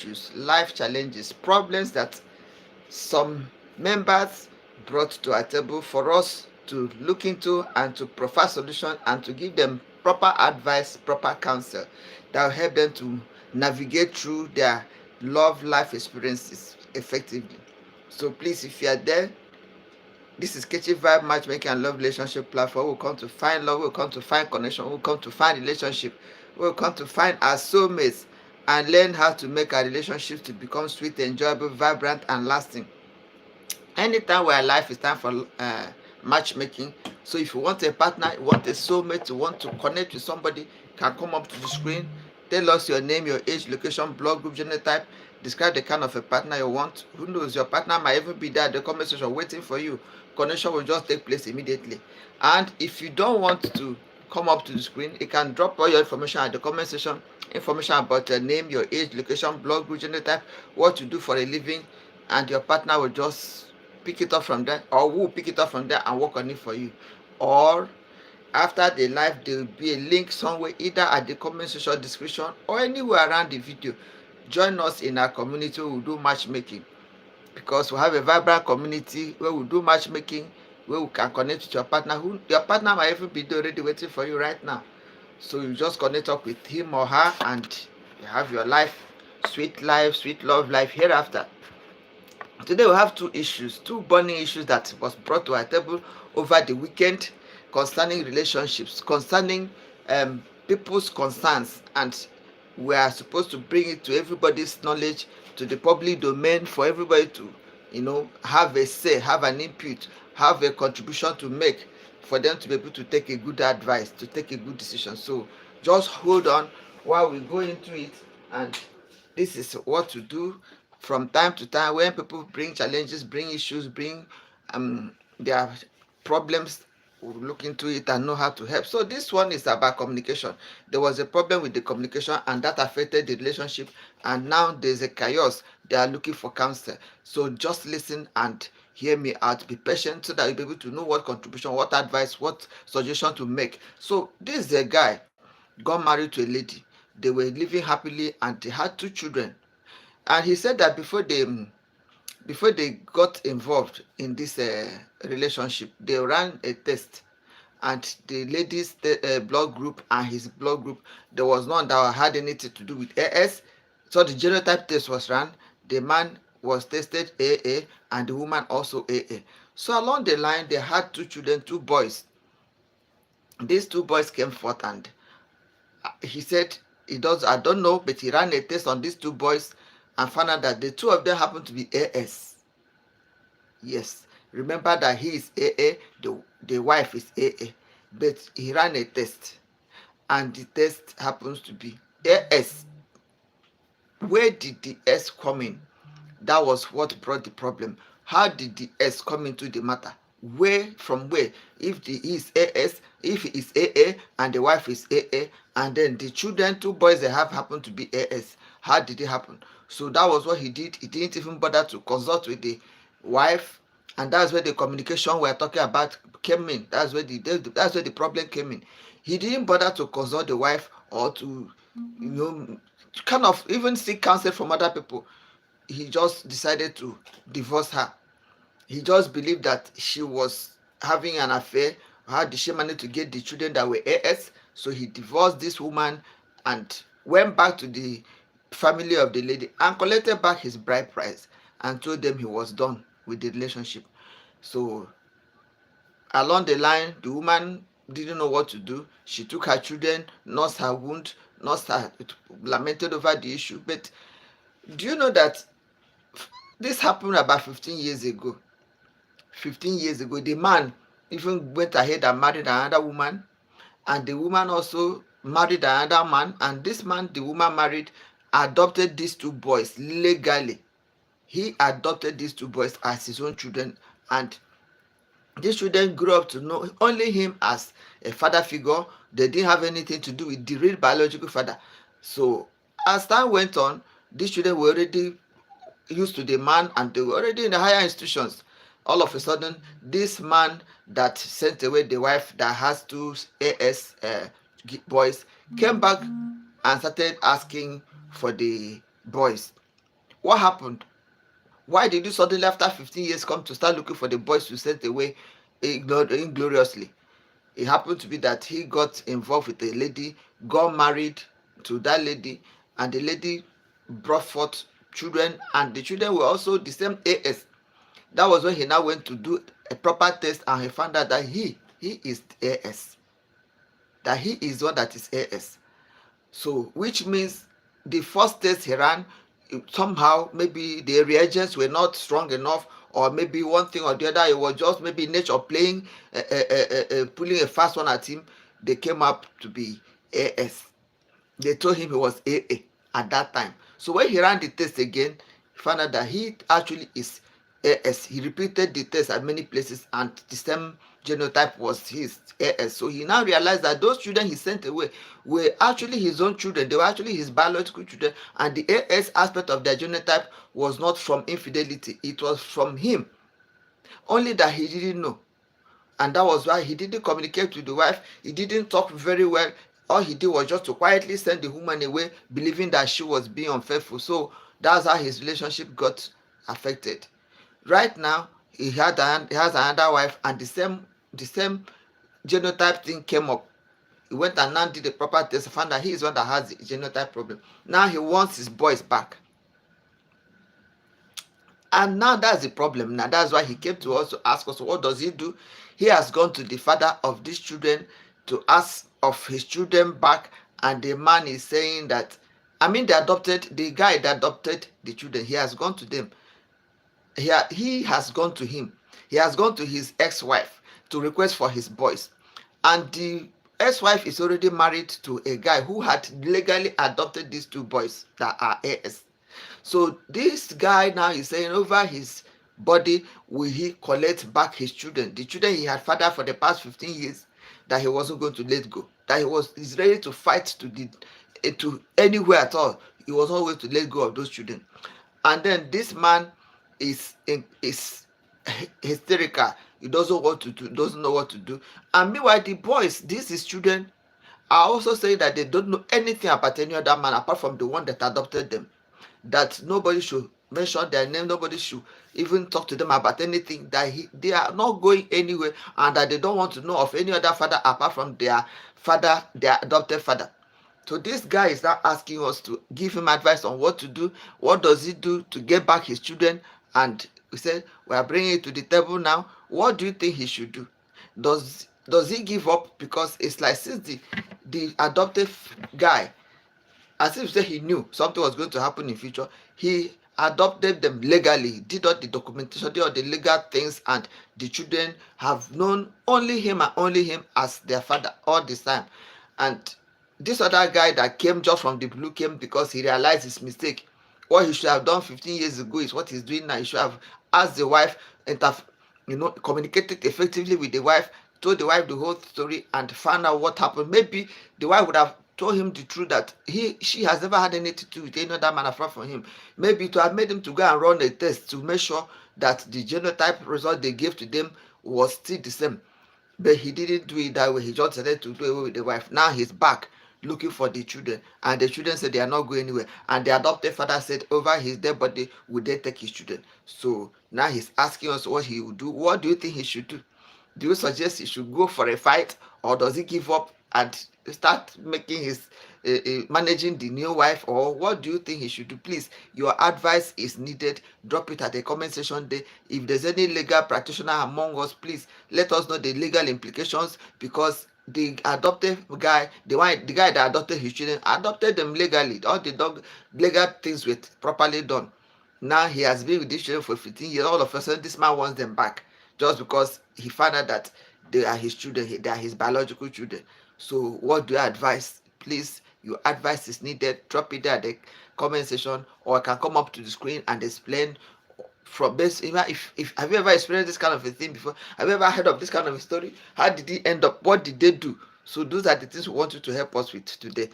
issues, life challenges, problems that some members brought to our table for us to look into and to provide solution and to give them proper advice, proper counsel that will help them to navigate through their love life experiences effectively. So please, if you are there, this is Kechi Vibe Matchmaking and Love Relationship Platform. We'll come to find love, we'll come to find connection, we'll come to find relationship, we'll come to find our soulmates and learn how to make our relationships to become sweet, enjoyable, vibrant, and lasting. Anytime we're alive, it's time for matchmaking. So if you want a partner, you want a soulmate, you want to connect with somebody, can come up to the screen, tell us your name, your age, location, blood group, genotype, describe the kind of a partner you want. Who knows, your partner might even be there at the comment section waiting for you. Connection will just take place immediately. And if you don't want to come up to the screen, you can drop all your information at the comment section. Information about your name, your age, location, blood group, genotype, what you do for a living, and your partner will just pick it up from there, or we'll pick it up from there and work on it for you. Or after the live, there will be a link somewhere, either at the comment section description or anywhere around the video. Join us in our community. We'll do matchmaking, because we have a vibrant community where we do matchmaking, where we can connect with your partner, who your partner might even be already waiting for you right now. So you just connect up with him or her and you have your life, sweet love life hereafter. Today we have two burning issues that was brought to our table over the weekend concerning relationships, concerning people's concerns, and we are supposed to bring it to everybody's knowledge, to the public domain, for everybody to, have a say, have an input, have a contribution to make, for them to be able to take a good advice, to take a good decision. So just hold on while we go into it, and this is what to do from time to time when people bring challenges, bring issues, bring their problems. We'll look into it and know how to help. So this one is about communication. There was a problem with the communication and that affected the relationship, and now there's a chaos. They are looking for counsel. So just listen and hear me out. Be patient so that you'll be able to know what contribution, what advice, what suggestion to make. So this is a guy got married to a lady. They were living happily and they had two children. And he said that before they got involved in this relationship, they ran a test, and the lady's blood group and his blood group, there was none that had anything to do with AS. So the genotype test was ran. The man was tested AA and the woman also AA. So along the line, they had two children, two boys. These two boys came forth, and he said I don't know, but he ran a test on these two boys and found out that the two of them happened to be AS. Yes, remember that he is AA, the wife is AA, but he ran a test and the test happens to be AS. Where did the S come in? That was what brought the problem. How did the S come into the matter? Where from where? If he is AS, if he is AA and the wife is AA, and then the children, two boys they have happen to be AS, how did it happen? So that was what he did. He didn't even bother to consult with the wife, and that's where the communication we're talking about came in. That's where the problem came in. He didn't bother to consult the wife or to, kind of even seek counsel from other people. He just decided to divorce her. He just believed that she was having an affair. How did she manage to get the children that were AS? So he divorced this woman and went back to the family of the lady and collected back his bride price and told them he was done with the relationship. So along the line, the woman didn't know what to do. She took her children, nursed her wound, lamented over the issue. But do you know that this happened about 15 years ago? 15 years ago, the man even went ahead and married another woman, and the woman also married another man, and this man the woman married adopted these two boys legally. He adopted these two boys as his own children, and these children grew up to know only him as a father figure. They didn't have anything to do with the real biological father. So as time went on, these children were already used to the man and they were already in the higher institutions. All of a sudden, this man that sent away the wife that has two AS boys came back and started asking for the boys. What happened? Why did you suddenly after 15 years come to start looking for the boys you sent away ingloriously? It happened to be that he got involved with a lady, got married to that lady, and the lady brought forth children, and the children were also the same AS. That was when he now went to do a proper test, and he found out that he is AS, that he is one that is AS. So which means the first test he ran, somehow maybe the reagents were not strong enough, or maybe one thing or the other, it was just maybe nature playing, pulling a fast one at him. They came up to be AS. They told him he was AA at that time. So when he ran the test again, he found out that he actually is AS. He repeated the test at many places, and the same genotype was his AS. So he now realized that those children he sent away were actually his own children. They were actually his biological children, and the AS aspect of their genotype was not from infidelity. It was from him. Only that he didn't know, and that was why he didn't communicate with the wife. He didn't talk very well. All he did was just to quietly send the woman away, believing that she was being unfaithful. So that's how his relationship got affected. Right now he has another wife, and the same genotype thing came up. He went and now did the proper test, found that he is one that has the genotype problem. Now he wants his boys back. And now that's the problem. Now that's why he came to us to ask us, what does he do? He has gone to the father of these children to ask of his children back, and the man is saying that, I mean, the guy that adopted the children, he has gone to them. He has gone to him. He has gone to his ex-wife to request for his boys. And the ex-wife is already married to a guy who had legally adopted these two boys that are AS. So this guy now is saying over his body will he collect back his children, the children he had fathered for the past 15 years, that he wasn't going to let go, that he's ready to fight to anywhere at all. He was not going to let go of those children. And then this man is hysterical. He doesn't know what to do. And meanwhile, the boys, these his children, are also saying that they don't know anything about any other man apart from the one that adopted them, that nobody should mention their name, nobody should even talk to them about anything, that they are not going anywhere, and that they don't want to know of any other father apart from their father, their adopted father. So this guy is now asking us to give him advice on what to do. What does he do to get back his children? And we said we are bringing it to the table now. What do you think he should do? Does he give up? Because it's like, since the adopted guy, as if say he knew something was going to happen in future, he adopted them legally, did all the documentation, did all the legal things, and the children have known only him and only him as their father all this time. And this other guy that came just from the blue came because he realized his mistake. What he should have done 15 years ago is what he's doing now. He should have asked the wife, communicated effectively with the wife, told the wife the whole story, and found out what happened. Maybe the wife would have told him the truth, that she has never had anything to do with any other man apart from him. Maybe to have made him to go and run a test to make sure that the genotype result they gave to them was still the same. But he didn't do it that way. He just decided to do away with the wife. Now he's back looking for the children, and the children said they are not going anywhere, and the adopted father said over his dead body would they take his children. So now he's asking us what he would do. What do you think he should do? Do you suggest he should go for a fight, or does he give up and start making his managing the new wife, or what do you think he should do? Please, your advice is needed. Drop it at the comment section there. If there's any legal practitioner among us, please let us know the legal implications, because the adopted guy, the guy that adopted his children, adopted them legally. All the legal things were properly done. Now he has been with these children for 15 years. All of a sudden, this man wants them back just because he found out that they are his children, they are his biological children. So what do you advise? Please, your advice is needed. Drop it there at the comment section, or I can come up to the screen and explain from base. If have you ever experienced this kind of a thing before? Have you ever heard of this kind of a story? How did it end up? What did they do? So those are the things we want you to help us with today.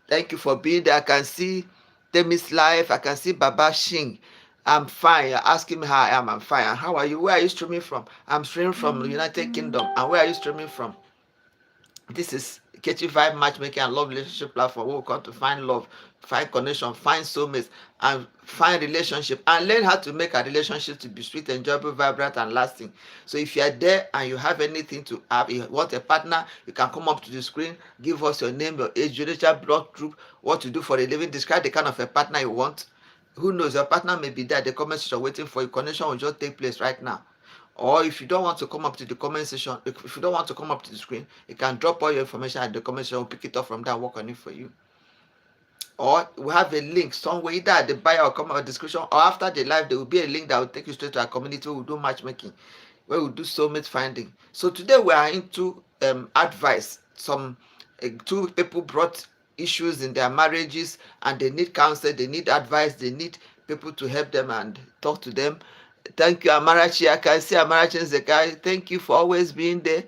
Thank you for being there. I can see Temi's life. I can see Baba Shing. I'm fine. You're asking me how I am. I'm fine. And how are you? Where are you streaming from? I'm streaming from the United Kingdom. And where are you streaming from? This is Catchy Vibe matchmaking and love relationship platform. We will come to find love, find connection, find soulmates, and find relationship, and learn how to make a relationship to be sweet, enjoyable, vibrant, and lasting. So if you are there and you have anything to have, you want a partner, you can come up to the screen, give us your name, your age, your blood group, what to do for a living, describe the kind of a partner you want. Who knows, your partner may be there at the comment section waiting for you. Connection will just take place right now. Or if you don't want to come up to the comment section, if you don't want to come up to the screen, you can drop all your information at the comment section. We'll pick it up from there and work on it for you. Or we have a link somewhere, either at the bio or comment or description, or after the live there will be a link that will take you straight to our community. We'll do matchmaking, where we'll do soulmate finding. So today we are into advice. Some two people brought issues in their marriages and they need counsel, they need advice, they need people to help them and talk to them. Thank you, Amarachi. I can see Amarachi Zekai. Thank you for always being there.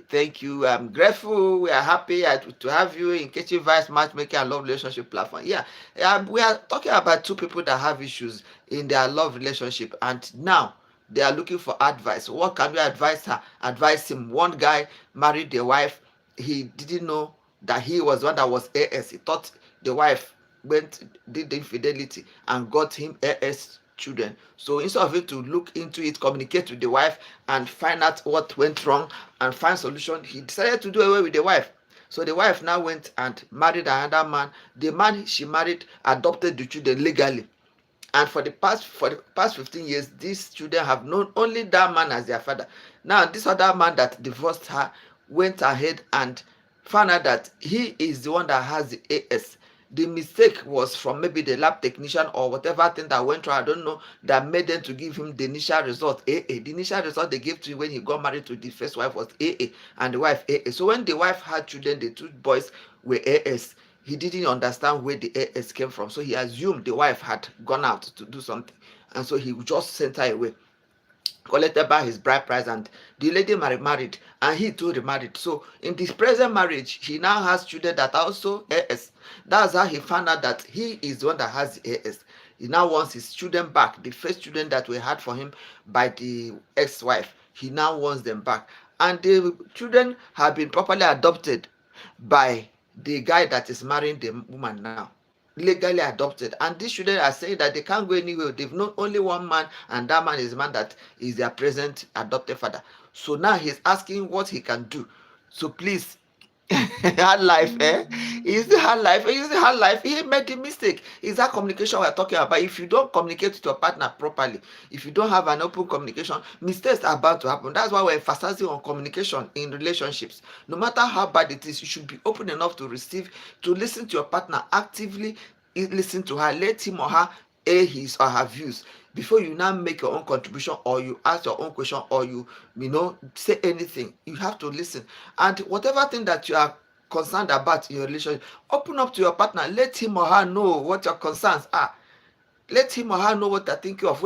Thank you. I'm grateful. We are happy to have you in Kechysvibes Vice Matchmaking and Love Relationship Platform. Yeah, we are talking about two people that have issues in their love relationship, and now they are looking for advice. What can we advise her? Advise him. One guy married a wife. He didn't know that he was one that was AS. He thought the wife did the infidelity and got him AS children. So instead of him to look into it, communicate with the wife and find out what went wrong and find solution, he decided to do away with the wife. So the wife now went and married another man. The man she married adopted the children legally. And for the past 15 years, these children have known only that man as their father. Now this other man that divorced her went ahead and found out that he is the one that has the AS. The mistake was from maybe the lab technician or whatever thing that went wrong, I don't know, that made them to give him the initial result AA. The initial result they gave to him when he got married to the first wife was AA, and the wife AA. So when the wife had children, the two boys were AS. He didn't understand where the AS came from, so he assumed the wife had gone out to do something, and so he just sent her away, collected by his bride price, and the lady married, and he too remarried. So in this present marriage, he now has children that are also AS. That's how he found out that he is the one that has the AS. He now wants his children back, the first children that we had for him by the ex-wife. He now wants them back, and the children have been properly adopted by the guy that is marrying the woman now, legally adopted. And these children are saying that they can't go anywhere. They've known only one man, and that man is the man that is their present adopted father. So now he's asking what he can do. So please, hard life, is the hard life, is the hard life. He made the mistake. Is that communication we're talking about? If you don't communicate with your partner properly, if you don't have an open communication, mistakes are about to happen. That's why we're emphasizing on communication in relationships. No matter how bad it is, you should be open enough to listen to your partner actively. Listen to her, let him or her air his or her views before you now make your own contribution, or you ask your own question, or you say anything. You have to listen, and whatever thing that you are concerned about in your relationship, open up to your partner. Let him or her know what your concerns are. Let him or her know what they're thinking of.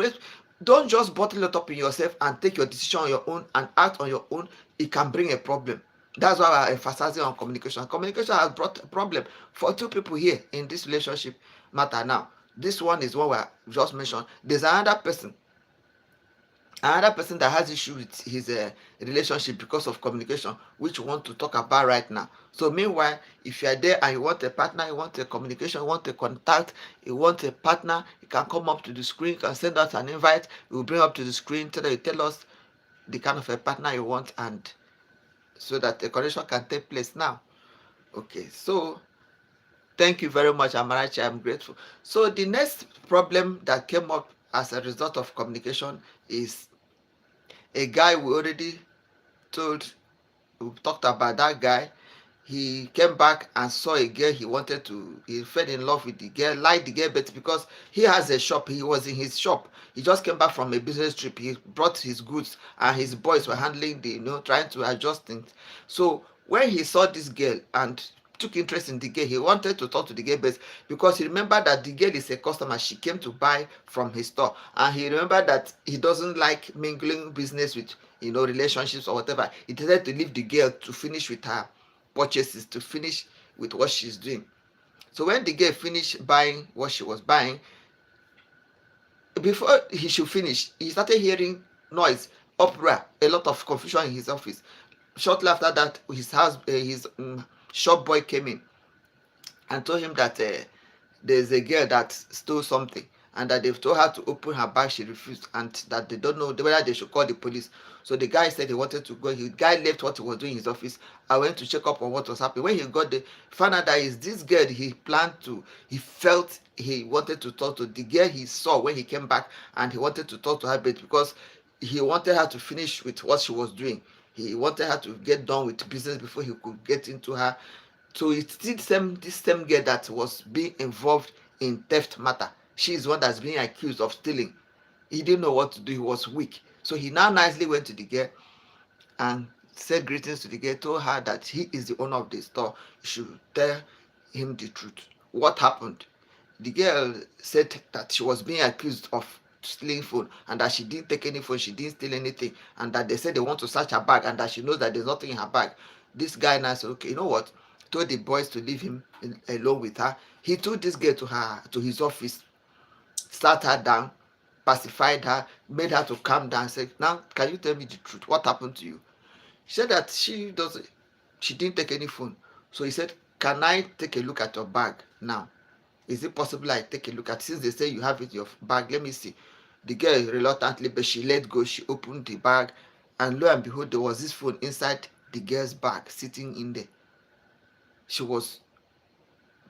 Don't just bottle it up in yourself and take your decision on your own and act on your own. It can bring a problem. That's why we're emphasizing on communication. Communication has brought a problem for two people here in this relationship matter. Now this one is what we just mentioned. There's another person that has issue with his relationship because of communication, which we want to talk about right now. So meanwhile, if you are there and you want a partner, you want a communication, you want a contact, you want a partner, you can come up to the screen, you can send us an invite. We will bring up to the screen till you tell us the kind of a partner you want, and so that the connection can take place now. Okay, so thank you very much, Amarachi. I'm grateful. So the next problem that came up as a result of communication is a guy we already we talked about. That guy, he came back and saw a girl he fell in love with the girl, liked the girl better because he has a shop. He was in his shop. He just came back from a business trip. He brought his goods and his boys were handling trying to adjust things. So when he saw this girl and took interest in the girl, he wanted to talk to the girl best because he remembered that the girl is a customer. She came to buy from his store, and he remembered that he doesn't like mingling business with relationships or whatever. He decided to leave the girl to finish with her purchases, to finish with what she's doing. So when the girl finished buying what she was buying, before he should finish, he started hearing noise, uproar, a lot of confusion in his office. Shortly after that, his shop boy came in and told him that there's a girl that stole something, and that they've told her to open her bag. She refused, and that they don't know whether they should call the police. So the guy said he wanted to go. The guy left what he was doing in his office. I went to check up on what was happening. When he got there, found out that is this girl he planned to, he felt he wanted to talk to, the girl he saw when he came back, and he wanted to talk to her, but because he wanted her to finish with what she was doing, he wanted her to get done with business before he could get into her. So it's this same girl that was being involved in theft matter. She is one that's being accused of stealing. He didn't know what to do. He was weak. So he now nicely went to the girl and said greetings to the girl, told her that he is the owner of the store. She should tell him the truth. What happened? The girl said that she was being accused of stealing phone, and that she didn't take any phone, she didn't steal anything, and that they said they want to search her bag, and that she knows that there's nothing in her bag. This guy now said, okay, you know what? Told the boys to leave him alone with her. He took this girl to his office, sat her down, pacified her, made her to calm down, said, now can you tell me the truth? What happened to you? She said that she didn't take any phone. So he said, can I take a look at your bag now? Is it possible I take a look at, since they say you have it in your bag, let me see. The girl reluctantly, but she let go. She opened the bag, and lo and behold, there was this phone inside the girl's bag, sitting in there. She was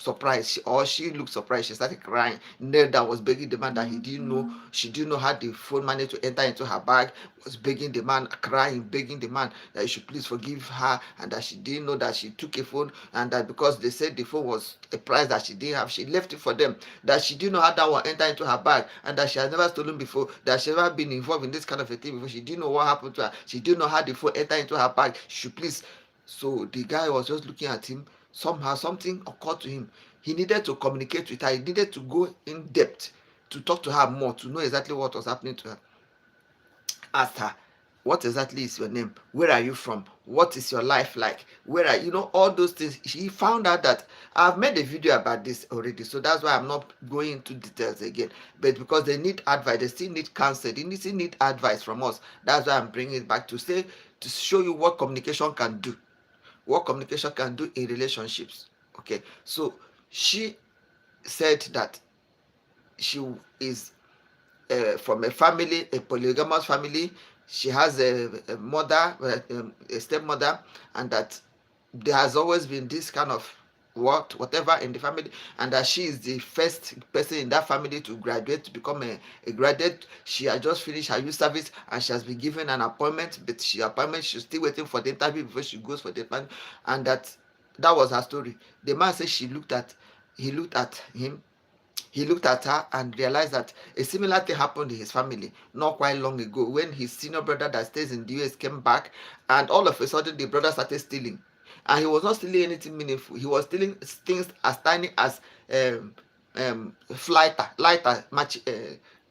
surprised, she looked surprised. She started crying. Nelda was begging the man that he didn't know, she didn't know how the phone managed to enter into her bag, was begging the man, crying, begging the man that he should please forgive her, and that she didn't know that she took a phone, and that because they said the phone was a price that she didn't have, she left it for them, that she didn't know how that one entered into her bag, and that she had never stolen before, that she never been involved in this kind of a thing before. She didn't know what happened to her, she didn't know how the phone entered into her bag, she should please. So the guy was just looking at him. Somehow something occurred to him. He needed to communicate with her. He needed to go in depth to talk to her more, to know exactly what was happening to her. Asked her, what exactly is your name? Where are you from? What is your life like? Where are you know all those things? He found out that I've made a video about this already, so that's why I'm not going into details again. But because they need advice, they still need counsel, they still need advice from us. That's why I'm bringing it back to say, to show you what communication can do, what communication can do in relationships. Okay, so she said that she is from a family, a polygamous family. She has a mother, a stepmother, and that there has always been this kind of whatever in the family, and that she is the first person in that family to graduate, to become a graduate. She had just finished her youth service, and she has been given an appointment, but she's still waiting for the interview before she goes for the appointment. And that was her story. The man said he looked at him, he looked at her and realized that a similar thing happened in his family not quite long ago, when his senior brother that stays in the US came back, and all of a sudden the brother started stealing. And he was not stealing anything meaningful. He was stealing things as tiny as lighter,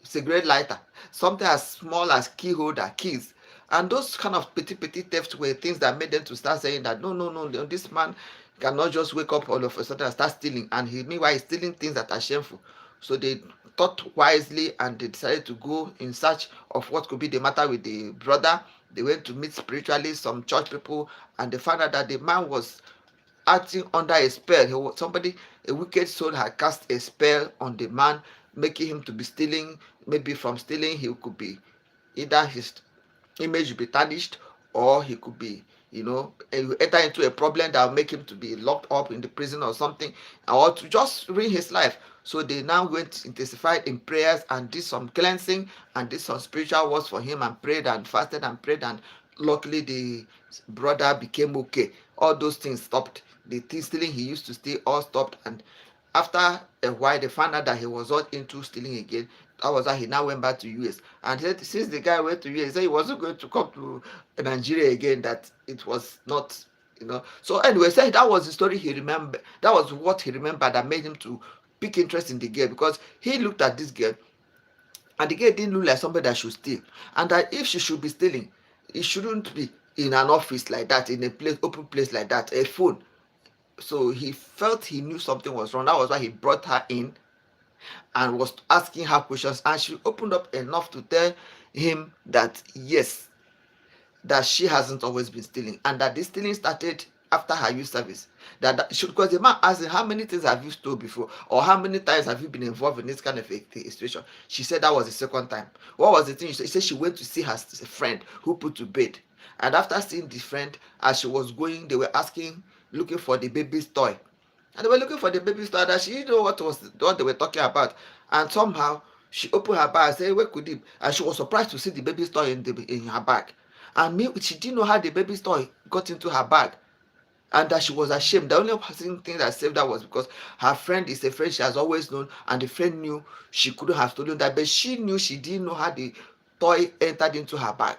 cigarette lighter, something as small as key holder, keys. And those kind of petty thefts were things that made them to start saying that no, this man cannot just wake up all of a sudden and start stealing. And meanwhile he's stealing things that are shameful. So they thought wisely, and they decided to go in search of what could be the matter with the brother. They went to meet spiritualists, some church people, and they found out that the man was acting under a spell. A wicked soul had cast a spell on the man, making him to be stealing. Maybe from stealing, he could be either his image will be tarnished, or he could be, enter into a problem that will make him to be locked up in the prison or something, or to just ruin his life. So they now went intensified in prayers and did some cleansing and did some spiritual works for him, and prayed and fasted and prayed, and luckily the brother became okay. All those things stopped. The thing stealing he used to steal all stopped, and after a while they found out that he was not into stealing again. That was why he now went back to US, and said since the guy went to US, he said he wasn't going to come to Nigeria again, that it was not, so anyway, said that was the story he remembered. That was what he remembered that made him to pick interest in the girl, because he looked at this girl, and the girl didn't look like somebody that should steal, and that if she should be stealing, it shouldn't be in an office like that, in a place, open place like that, a phone. So he felt he knew something was wrong. That was why he brought her in and was asking her questions, and she opened up enough to tell him that yes, that she hasn't always been stealing, and that this stealing started after her youth service. That she, because the man asked her, how many things have you stole before, or how many times have you been involved in this kind of a situation? She said that was the second time. What was the thing? She said she went to see her friend who put to bed, and after seeing the friend, as she was going, they were asking, looking for the baby's toy, and they were looking for the baby's toy, that she didn't know what they were talking about, and somehow she opened her bag and said, where could it? And she was surprised to see the baby's toy in her bag, and me, she didn't know how the baby's toy got into her bag, and that she was ashamed. The only person thing that saved her was because her friend is a friend she has always known, and the friend knew she couldn't have stolen that, but she knew she didn't know how the toy entered into her bag.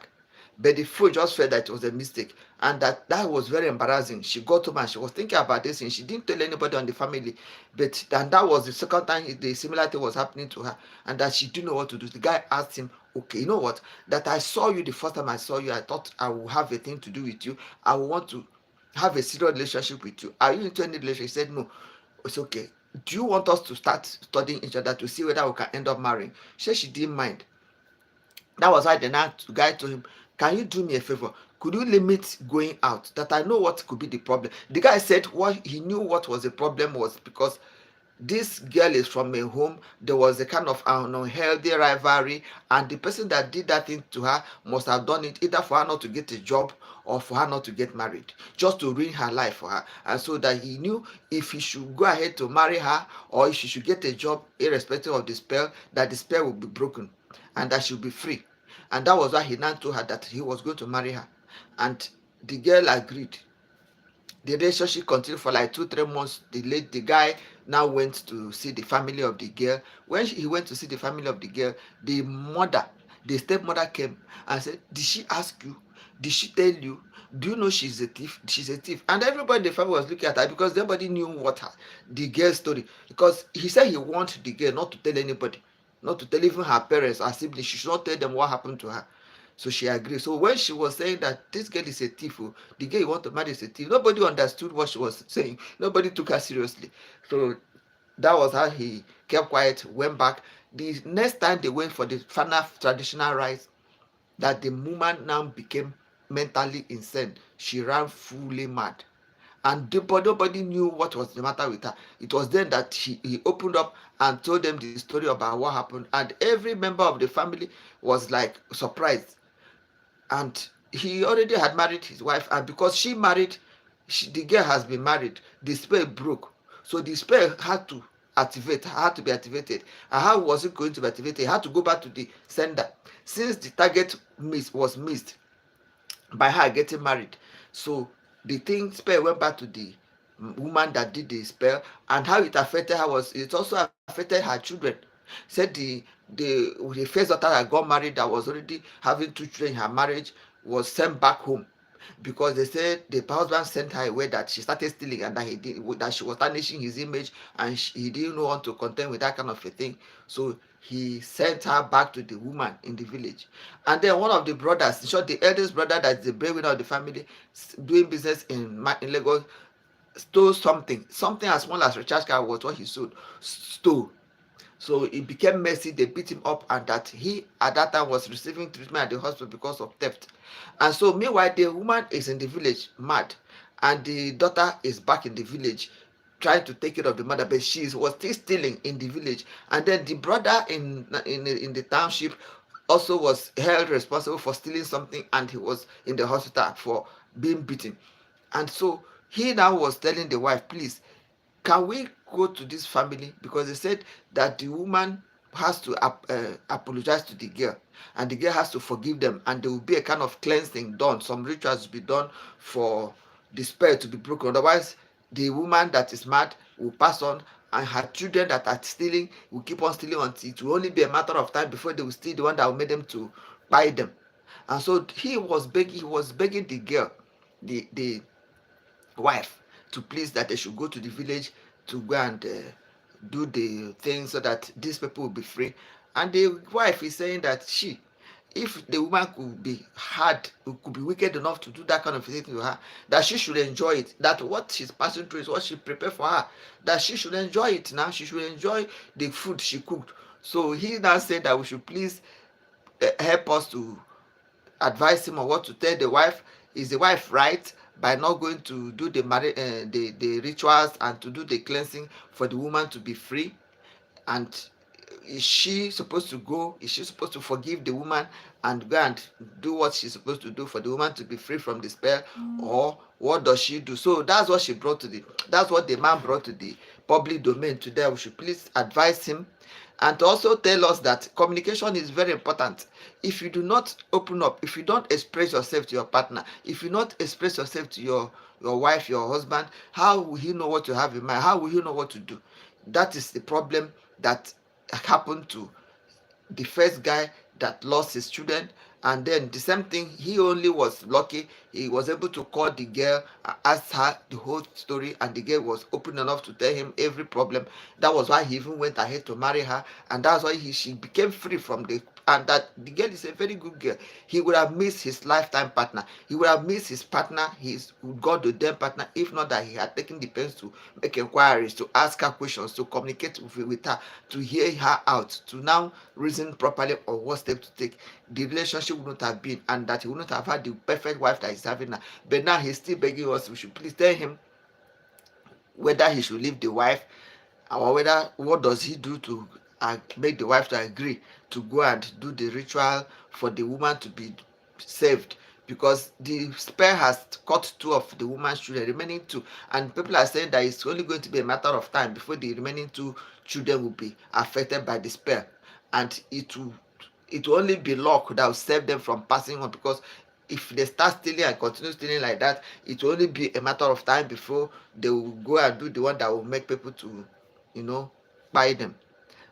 But the fool just felt that it was a mistake, and that was very embarrassing. She got home and she was thinking about this, and she didn't tell anybody on the family. But and that was the second time the similar thing was happening to her, and that she didn't know what to do. The guy asked him, okay, you know what, that I saw you the first time I saw you, I thought I will have a thing to do with you, I will want to have a serious relationship with you. Are you into any relationship? He said no. It's okay. Do you want us to start studying each other to see whether we can end up marrying? She said she didn't mind. That was why the guy told him, can you do me a favor? Could you limit going out? That I know what could be the problem. The guy said what he knew what was the problem was because this girl is from a home, there was a kind of an unhealthy rivalry, and the person that did that thing to her must have done it either for her not to get a job or for her not to get married, just to ruin her life for her. And so that he knew if he should go ahead to marry her or if she should get a job, irrespective of the spell, that the spell will be broken and that she'll be free. And that was why he now told her that he was going to marry her, and the girl agreed. The relationship continued for like 2 3 months. The guy now went to see the family of the girl. When he went to see the family of the girl, the mother, the stepmother came and said, did she ask you, did she tell you, do you know she's a thief? She's a thief. And everybody in the family was looking at her because nobody knew what the girl's story, because he said he wanted the girl not to tell anybody, not to tell even her parents or siblings. She should not tell them what happened to her. So she agreed. So when she was saying that this girl is a thief, oh, the girl you want to marry is a thief, nobody understood what she was saying. Nobody took her seriously. So that was how he kept quiet, went back. The next time they went for the final traditional rites, that the woman now became mentally insane. She ran fully mad. And nobody knew what was the matter with her. It was then that he opened up and told them the story about what happened. And every member of the family was like surprised. And he already had married his wife, and because she married, the girl has been married, the spell broke, so the spell had to be activated. And how was it going to be activated? It had to go back to the sender, since the target was missed by her getting married. So the thing spell went back to the woman that did the spell, and how it affected her was it also affected her children. Said the first daughter that got married, that was already having 2 children in her marriage, was sent back home because they said the husband sent her away, that she started stealing, and that that she was tarnishing his image, and he didn't want to contend with that kind of a thing. So he sent her back to the woman in the village. And then one of the brothers, in short, the eldest brother, that's the breadwinner of the family, doing business in Lagos, stole something as small as recharge card was what he sold, stole. So it became messy. They beat him up, and that he at that time was receiving treatment at the hospital because of theft. And so meanwhile, the woman is in the village mad, and the daughter is back in the village trying to take care of the mother, but she was still stealing in the village. And then the brother in the township also was held responsible for stealing something, and he was in the hospital for being beaten. And so he now was telling the wife, please, can we go to this family, because they said that the woman has to apologize to the girl, and the girl has to forgive them, and there will be a kind of cleansing done, some rituals to be done for the spell to be broken. Otherwise the woman that is mad will pass on, and her children that are stealing will keep on stealing until it will only be a matter of time before they will steal the one that will make them to buy them. And so he was begging the girl, the wife, to please that they should go to the village to go and do the thing so that these people will be free. And the wife is saying that if the woman could be hard, could be wicked enough to do that kind of thing to her, that she should enjoy it. That what she's passing through is what she prepared for her. That she should enjoy it now. She should enjoy the food she cooked. So he now said that we should please help us to advise him on what to tell the wife. Is the wife right? by not going to do the rituals and to do the cleansing for the woman to be free? And is she supposed to go? Is she supposed to forgive the woman and go and do what she's supposed to do for the woman to be free from the spell? Or what does she do? So that's what she brought to the that's what the man brought to the public domain today. We should please advise him and to also tell us that communication is very important. If you do not open up, if you don't express yourself to your partner, if you not express yourself to your wife, your husband, how will he know what you have in mind? How will he know what to do? That is the problem that happened to the first guy that lost his children. And then the same thing, he only was lucky, he was able to call the girl and ask her the whole story, and the girl was open enough to tell him every problem. That was why he even went ahead to marry her, and that's why she became free from the and that the girl is a very good girl. He would have missed his lifetime partner, he would have missed his partner, his god to them partner, if not that he had taken the pains to make inquiries, to ask her questions, to communicate with her, to hear her out, to now reason properly on what step to take. The relationship would not have been, and that he would not have had the perfect wife that he's having now. But now he's still begging us, we should please tell him whether he should leave the wife, or whether what does he do to make the wife to agree to go and do the ritual for the woman to be saved, because the spell has cut two of the woman's children, remaining two, and people are saying that it's only going to be a matter of time before the remaining two children will be affected by the spell, and it will only be luck that will save them from passing on, because if they start stealing and continue stealing like that, it will only be a matter of time before they will go and do the one that will make people to, buy them.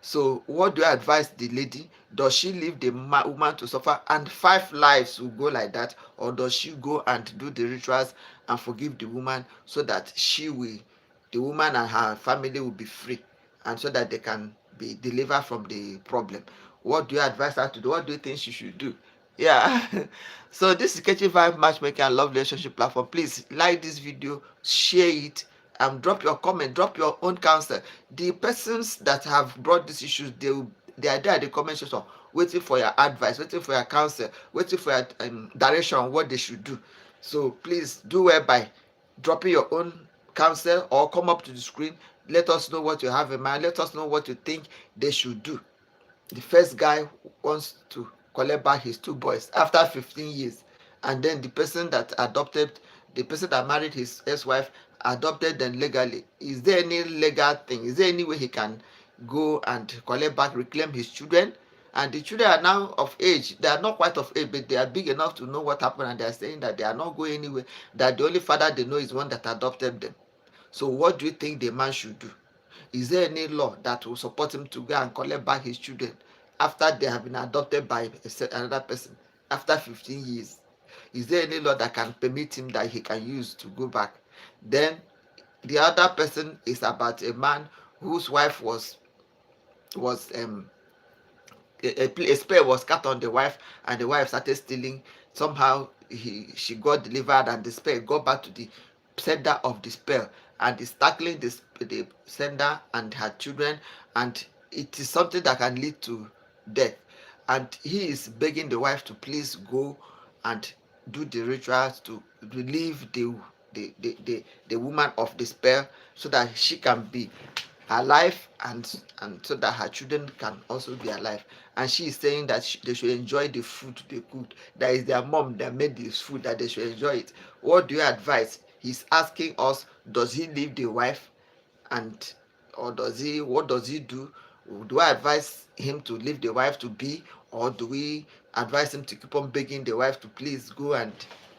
So what do you advise the lady? Does she leave the woman to suffer and 5 lives will go like that, or does she go and do the rituals and forgive the woman, so that the woman and her family will be free, and so that they can be delivered from the problem? What do you advise her to do? What do you think she should do? Yeah. So this is Catchy Vibe Matchmaking and Love Relationship Platform. Please like this video, share it, drop your comment, drop your own counsel. The persons that have brought these issues, they are there at the comment section waiting for your advice, waiting for your counsel, waiting for your direction on what they should do. So please do well by dropping your own counsel, or come up to the screen. Let us know what you have in mind. Let us know what you think they should do. The first guy wants to collect back his 2 boys after 15 years, and then the person that married his ex-wife adopted them legally. Is there any legal thing? Is there any way he can go and collect back, reclaim his children? And the children are now of age. They are not quite of age, but they are big enough to know what happened, and they are saying that they are not going anywhere, that the only father they know is one that adopted them. So what do you think the man should do? Is there any law that will support him to go and collect back his children after they have been adopted by another person after 15 years? Is there any law that can permit him that he can use to go back? Then the other person is about a man whose wife was a spell was cut on the wife, and the wife started stealing. Somehow she got delivered, and the spell got back to the sender of the spell, and is tackling the sender and her children, and it is something that can lead to death. And he is begging the wife to please go and do the rituals to relieve the woman of the spell, so that she can be alive, and so that her children can also be alive. And she is saying that they should enjoy the food they cooked, that is their mom that made this food, that they should enjoy it. What do you advise? He's asking us, does he leave the wife, and or what does he do? Do I advise him to leave the wife to be, or do we advise him to keep on begging the wife to please go and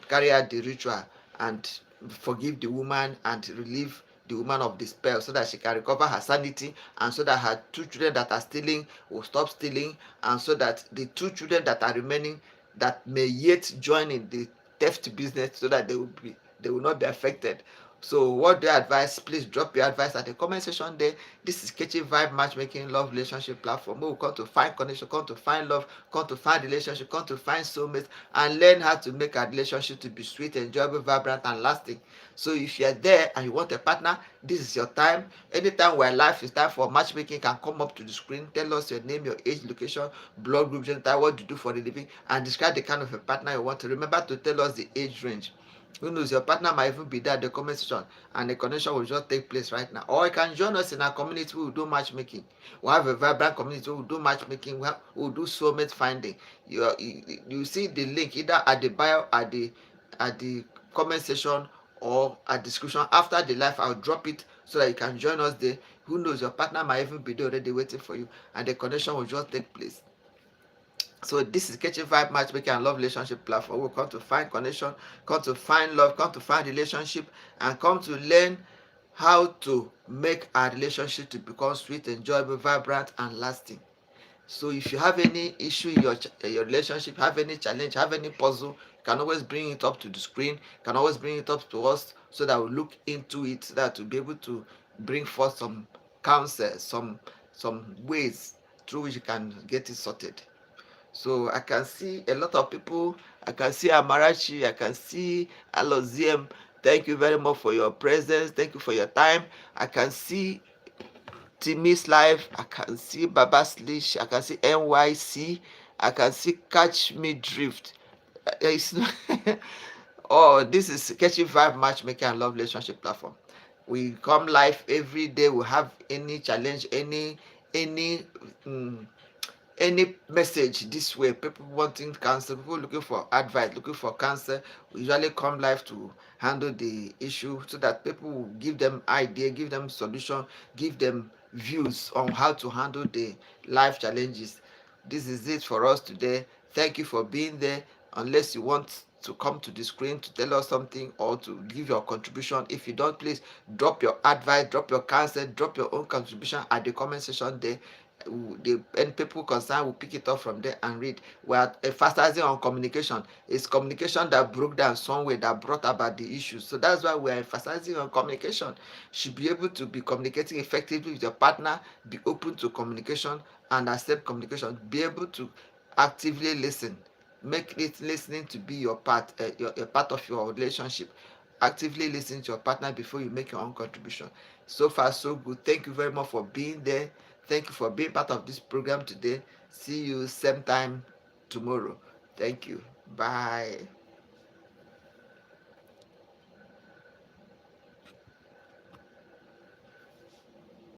carry out the ritual and forgive the woman and relieve the woman of the spell, so that she can recover her sanity, and so that her 2 children that are stealing will stop stealing, and so that the 2 children that are remaining that may yet join in the theft business, so that they will not be affected? So what do you advise? Please drop your advice at the comment section there. This is Catchy Vibe Matchmaking Love Relationship Platform. We will come to find connection, come to find love, come to find relationship, come to find soulmates, and learn how to make our relationship to be sweet, enjoyable, vibrant, and lasting. So if you're there and you want a partner, this is your time. Anytime where life is time for matchmaking, you can come up to the screen, tell us your name, your age, location, blood group, gender, what you do for a living, and describe the kind of a partner you want. To remember to tell us the age range. Who knows, your partner might even be there at the comment section and the connection will just take place right now. Or you can join us in our community. We will do matchmaking. We have a vibrant community. We will do matchmaking. We will do soulmate finding. You see the link either at the bio, at the comment section, or at description. After the live, I'll drop it so that you can join us there. Who knows, your partner might even be there already waiting for you and the connection will just take place. So this is Catching Vibe Matchmaking and Love Relationship platform. We come to find connection, come to find love, come to find relationship, and come to learn how to make our relationship to become sweet, enjoyable, vibrant, and lasting. So if you have any issue in your relationship, have any challenge, have any puzzle, you can always bring it up to the screen. You can always bring it up to us so that we'll look into it, so that we'll be able to bring forth some counsel, some ways through which you can get it sorted. So I can see a lot of people. I can see Amarachi. I can see Aloziem. Thank you very much for your presence. Thank you for your time. I can see Timmy's Life. I can see Baba Slish. I can see NYC. I can see Catch Me Drift. It's oh, this is Catching Vibe Matchmaking and Love Relationship platform. We come live every day. We have any challenge, any any message this way, people wanting counsel, people looking for advice, looking for counsel, we usually come live to handle the issue so that people will give them idea, give them solution, give them views on how to handle the life challenges. This is it for us today. Thank you for being there. Unless you want to come to the screen to tell us something or to give your contribution, if you don't, please drop your advice, drop your counsel, drop your own contribution at the comment section there. The and people concerned will pick it up from there and read. We are emphasizing on communication. It's communication that broke down some way, that brought about the issues. So that's why we are emphasizing on communication. You should be able to be communicating effectively with your partner, be open to communication and accept communication, be able to actively listen. Make it listening to be your part, your part of your relationship. Actively listen to your partner before you make your own contribution. So far so good. Thank you very much for being there. Thank you for being part of this program today. See you same time tomorrow. Thank you. Bye.